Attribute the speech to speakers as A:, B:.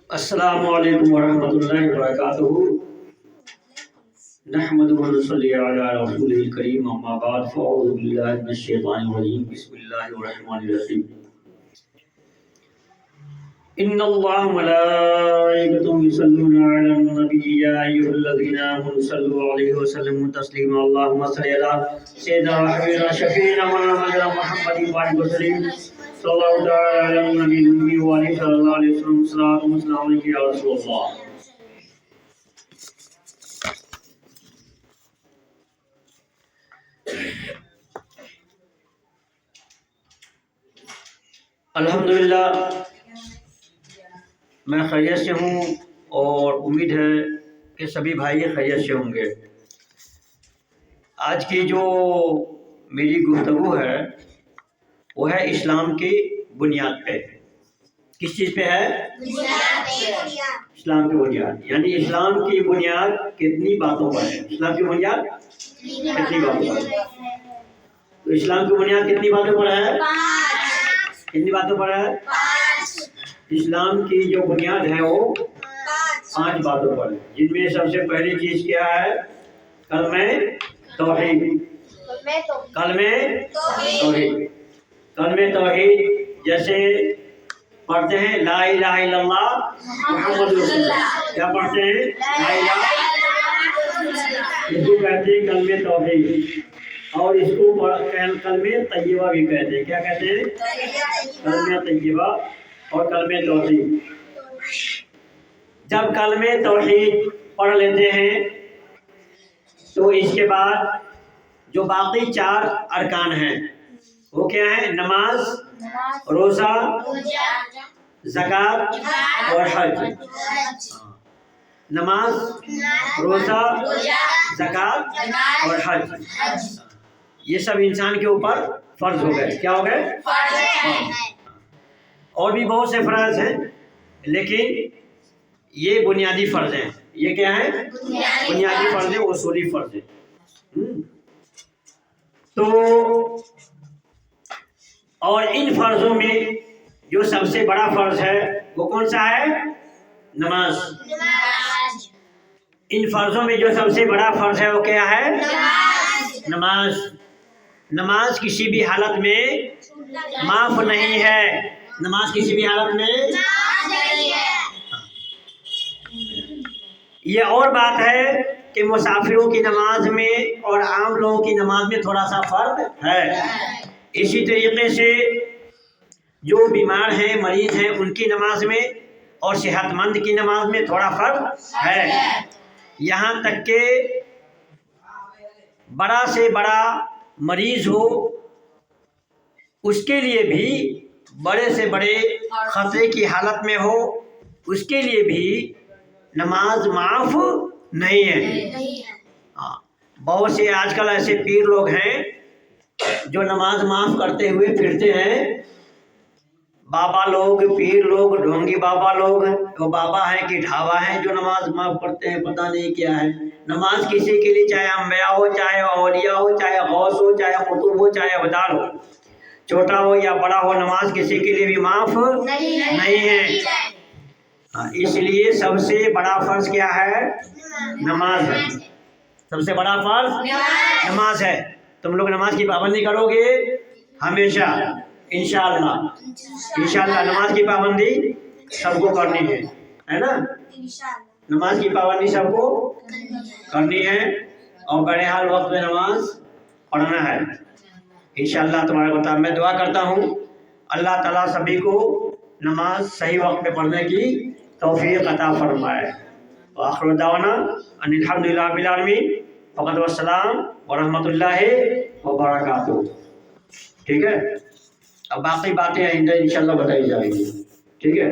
A: السلام علیکم ورحمۃ اللہ وبرکاتہ نحمد و نصلی علی رسول الکریم اما بعد فاعوذ باللہ من الشیطان الرجیم بسم اللہ الرحمن الرحیم ان اللہ ملائکۃ یصلون علی النبی یا ایھا الذین آمنوا صلوا علیہ وسلموا تسلیما اللہم صل علی سیدنا و حبیبنا شفیعنا مولانا محمد وسلم صلی اللہ تعالی علی النبی الامی وعلیہ صلی اللہ علیہ وسلم صلاۃ و سلام علیک یا رسول اللہ۔ الحمدللہ میں خیریت سے ہوں اور امید ہے کہ سبھی بھائی خیریت سے ہوں گے۔ آج کی جو میری گفتگو ہے وہ ہے اسلام کی بنیاد پہ۔ کس چیز پہ ہے؟ اسلام کی بنیاد، یعنی اسلام کی بنیاد کتنی باتوں پر ہے؟ اسلام کی بنیاد کتنی باتوں پر ہے؟ تو اسلام کی بنیاد کتنی باتوں پر ہے؟ کتنی باتوں پر ہے؟ اسلام کی جو بنیاد ہے وہ 5 باتوں پر ہے، جن میں سب سے پہلی چیز کیا ہے؟ کلمہ توحید۔ کلمہ توحید، کلمہ توحید جیسے پڑھتے ہیں لا الہ الا اللہ محمد رسول اللہ، کیا پڑھتے ہیں؟ لا الہ، اس کو کہتے ہیں کلمہ توحید، اور اس کو کلمہ طیبہ بھی کہتے ہیں۔ کیا کہتے ہیں؟ کلمہ طیبہ اور کلمہ توحید۔ جب کلمہ توحید پڑھ لیتے ہیں تو اس کے بعد جو باقی 4 ارکان ہیں وہ کیا ہیں؟ نماز، روزہ، زکوٰۃ اور حج۔ نماز، روزہ، زکوٰۃ اور حج، یہ سب انسان کے اوپر فرض ہو گئے۔ کیا ہو گئے؟ اور بھی بہت سے فرائض ہیں لیکن یہ بنیادی فرض ہیں۔ یہ کیا ہے؟ بنیادی فرض ہیں، اصولی فرض ہیں۔ تو اور ان فرضوں میں جو سب سے بڑا فرض ہے وہ کون سا ہے؟ نماز۔ ان فرضوں میں جو سب سے بڑا فرض ہے وہ کیا ہے؟ نماز۔ نماز کسی بھی حالت میں معاف نہیں ہے۔ نماز کسی بھی حالت میں نہیں ہے۔ یہ اور بات ہے کہ مسافروں کی نماز میں اور عام لوگوں کی نماز میں تھوڑا سا فرق ہے۔ اسی طریقے سے جو بیمار ہیں، مریض ہیں، ان کی نماز میں اور صحت مند کی نماز میں تھوڑا فرق ہے۔ یہاں تک کہ بڑا سے بڑا مریض ہو اس کے لیے بھی، بڑے سے بڑے خطرے کی حالت میں ہو اس کے لیے بھی نماز معاف نہیں ہے۔ بہت سے آج کل ایسے پیر لوگ ہیں جو نماز معاف کرتے ہوئے پھرتے ہیں۔ بابا لوگ، پیر لوگ، ڈھونگی بابا لوگ، وہ بابا ہیں کہ ڈھابا ہیں جو نماز معاف کرتے ہیں، پتہ نہیں کیا ہے۔ نماز کسی کے لیے چاہے انبیاء ہو، چاہے اولیاء ہو، چاہے غوث ہو، چاہے قطب ہو، چاہے ابدال ہو، چھوٹا ہو یا بڑا ہو، نماز کسی کے لیے بھی معاف نہیں ہے۔ اس لیے سب سے بڑا فرض کیا ہے؟ نماز ہے۔ سب سے بڑا فرض نماز ہے۔ تم لوگ نماز کی پابندی کرو گے ہمیشہ انشاءاللہ۔ انشاءاللہ نماز کی پابندی سب کو کرنی ہے نا؟ نماز کی پابندی سب کو کرنی ہے اور بہرحال وقت میں نماز پڑھنا ہے انشاءاللہ تبارک و تعالیٰ۔ میں دعا کرتا ہوں اللہ تعالیٰ سبھی کو نماز صحیح وقت میں پڑھنے کی توفیق عطا فرمائے۔ وآخر دعوانا ان الحمدللہ رب العالمین، فقط والسلام ورحمۃ اللہ وبرکاتہ۔ ٹھیک ہے، اب باقی باتیں آئندہ انشاءاللہ بتائی جائیں گی۔ ٹھیک ہے۔